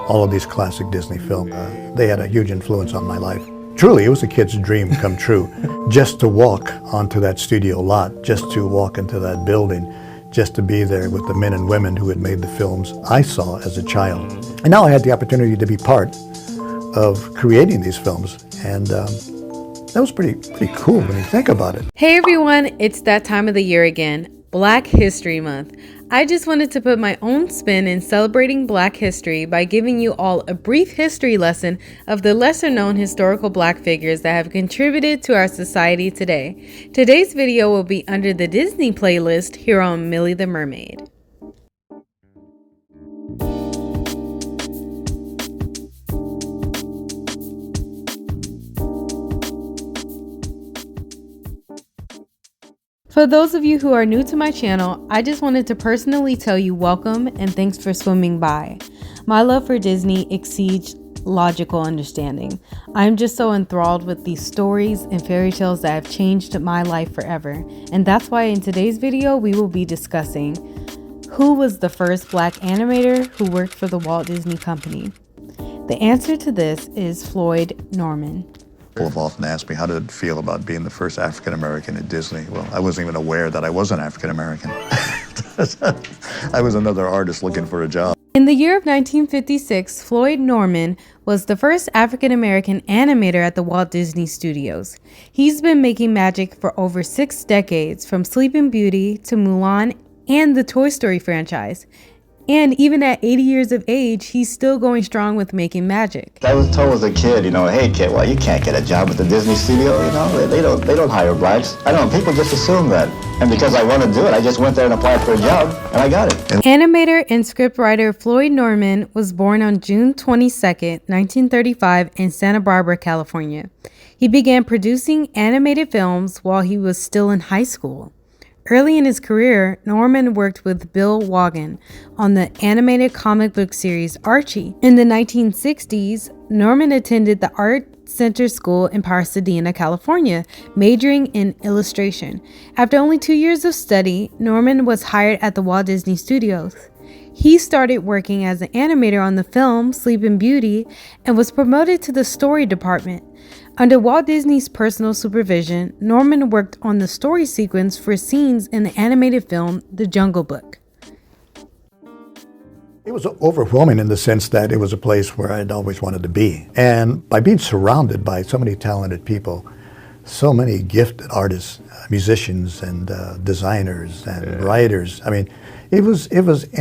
all of these classic Disney films. They had a huge influence on my life. Truly, it was a kid's dream come true. Just to walk onto that studio lot, just to walk into that building, just to be there with the men and women who had made the films I saw as a child. And now I had the opportunity to be part of creating these films, and that was pretty cool when you think about it. Hey everyone, it's that time of the year again, Black History Month. I just wanted to put my own spin in celebrating Black history by giving you all a brief history lesson of the lesser known historical Black figures that have contributed to our society today. Today's video will be under the Disney playlist here on Millie the Mermaid. For those of you who are new to my channel, I just wanted to personally tell you welcome and thanks for swimming by. My love for Disney exceeds logical understanding. I'm just so enthralled with these stories and fairy tales that have changed my life forever. And that's why in today's video we will be discussing who was the first Black animator who worked for the Walt Disney Company. The answer to this is Floyd Norman. People have often asked me how did it feel about being the first African American at Disney. Well, I wasn't even aware that I was an African American. I was another artist looking for a job. In the year of 1956, Floyd Norman was the first African American animator at the Walt Disney Studios. He's been making magic for over 6 decades, from Sleeping Beauty to Mulan and the Toy Story franchise. And even at 80 years of age, he's still going strong with making magic. I was told as a kid, hey kid, well, you can't get a job at the Disney studio, they don't hire blacks. I don't know, people just assume that. And because I want to do it, I just went there and applied for a job, and I got it. Animator and scriptwriter Floyd Norman was born on June 22nd, 1935 in Santa Barbara, California. He began producing animated films while he was still in high school. Early in his career, Norman worked with Bill Vaughan on the animated comic book series Archie. In the 1960s, Norman attended the Art Center School in Pasadena, California, majoring in illustration. After only 2 years of study, Norman was hired at the Walt Disney Studios. He started working as an animator on the film Sleeping Beauty and was promoted to the story department. Under Walt Disney's personal supervision, Norman worked on the story sequence for scenes in the animated film The Jungle Book. It was overwhelming in the sense that it was a place where I'd always wanted to be. And by being surrounded by so many talented people, so many gifted artists, musicians and designers and writers, I mean, it was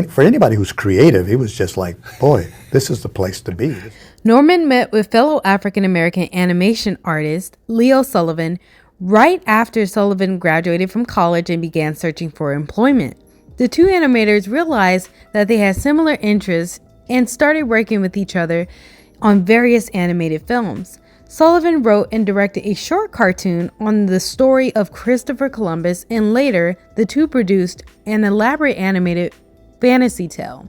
for anybody who's creative, it was just like, boy, this is the place to be. Norman met with fellow African-American animation artist Leo Sullivan right after Sullivan graduated from college and began searching for employment. The two animators realized that they had similar interests and started working with each other on various animated films. Sullivan wrote and directed a short cartoon on the story of Christopher Columbus, and later the two produced an elaborate animated fantasy tale.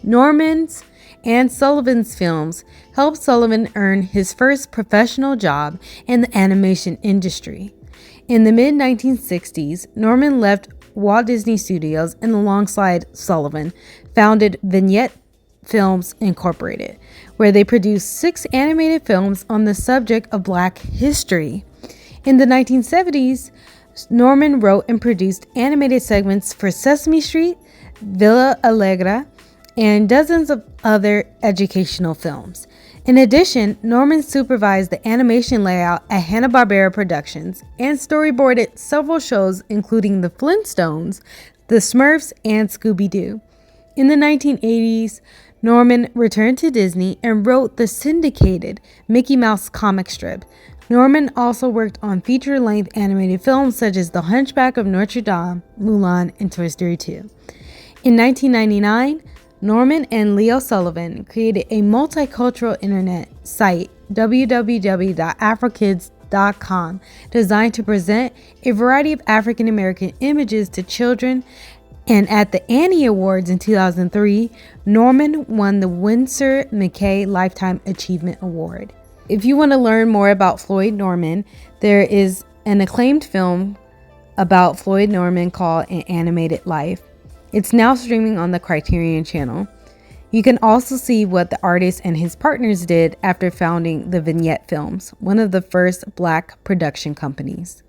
Norman's and Sullivan's films helped Sullivan earn his first professional job in the animation industry. In the mid-1960s, Norman left Walt Disney Studios and alongside Sullivan founded Vignette Films Incorporated, where they produced 6 animated films on the subject of Black history. In the 1970s, Norman wrote and produced animated segments for Sesame Street, Villa Allegra, and dozens of other educational films. In addition, Norman supervised the animation layout at Hanna-Barbera Productions and storyboarded several shows including The Flintstones, The Smurfs, and Scooby-Doo. In the 1980s, Norman returned to Disney and wrote the syndicated Mickey Mouse comic strip. Norman also worked on feature-length animated films such as The Hunchback of Notre Dame, Mulan, and Toy Story 2. In 1999, Norman and Leo Sullivan created a multicultural internet site, www.afrokids.com, designed to present a variety of African American images to children. And at the Annie Awards in 2003, Norman won the Winsor McKay Lifetime Achievement Award. If you want to learn more about Floyd Norman, there is an acclaimed film about Floyd Norman called An Animated Life. It's now streaming on the Criterion Channel. You can also see what the artist and his partners did after founding the Vignette Films, one of the first Black production companies.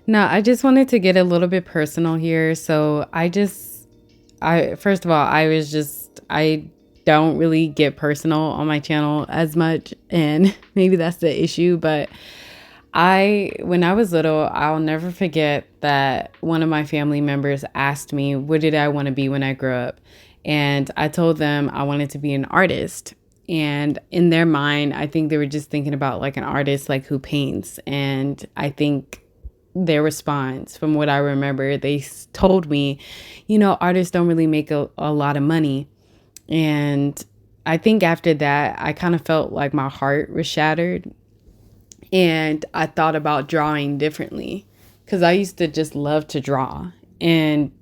Now, I just wanted to get a little bit personal here. So first of all, I don't really get personal on my channel as much, and maybe that's the issue, but when I was little, I'll never forget that one of my family members asked me, what did I want to be when I grew up? And I told them I wanted to be an artist. And in their mind, I think they were just thinking about like an artist, like who paints. And I think their response, from what I remember, they told me, artists don't really make a lot of money. And I think after that, I kind of felt like my heart was shattered. And I thought about drawing differently, because I used to just love to draw. And,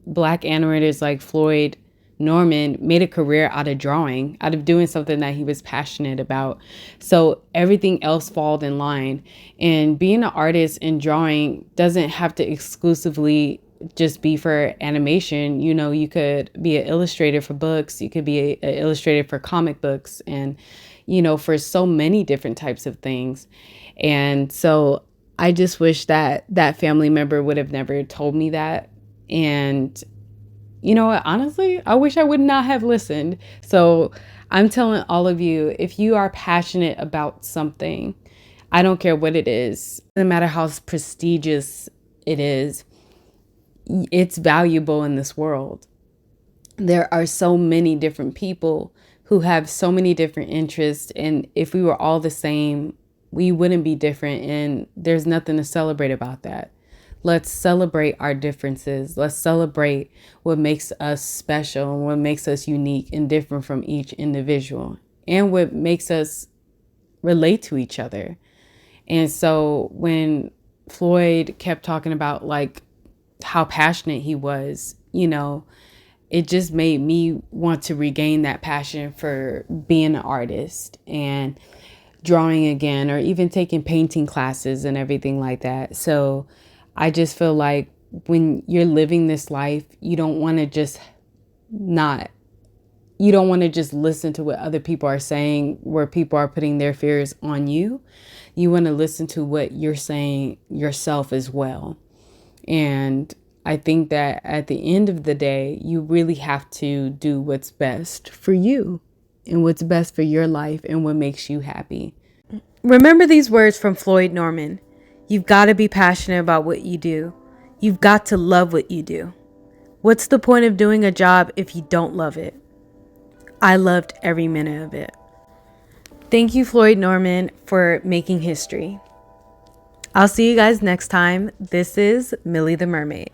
Black animators like Floyd Norman made a career out of drawing, out of doing something that he was passionate about. So everything else falls in line. And being an artist and drawing doesn't have to exclusively just be for animation. You could be an illustrator for books. You could be an illustrator for comic books, and for so many different types of things. And so I just wish that that family member would have never told me that. And honestly, I wish I would not have listened. So I'm telling all of you, if you are passionate about something, I don't care what it is, no matter how prestigious it is, it's valuable in this world. There are so many different people who have so many different interests. And if we were all the same, we wouldn't be different. And there's nothing to celebrate about that. Let's celebrate our differences. Let's celebrate what makes us special and what makes us unique and different from each individual, and what makes us relate to each other. And so when Floyd kept talking about like how passionate he was, it just made me want to regain that passion for being an artist and drawing again, or even taking painting classes and everything like that. So I just feel like when you're living this life, you don't want to just listen to what other people are saying, where people are putting their fears on you. You want to listen to what you're saying yourself as well. And I think that at the end of the day, you really have to do what's best for you and what's best for your life and what makes you happy. Remember these words from Floyd Norman. You've got to be passionate about what you do. You've got to love what you do. What's the point of doing a job if you don't love it? I loved every minute of it. Thank you, Floyd Norman, for making history. I'll see you guys next time. This is Millie the Mermaid.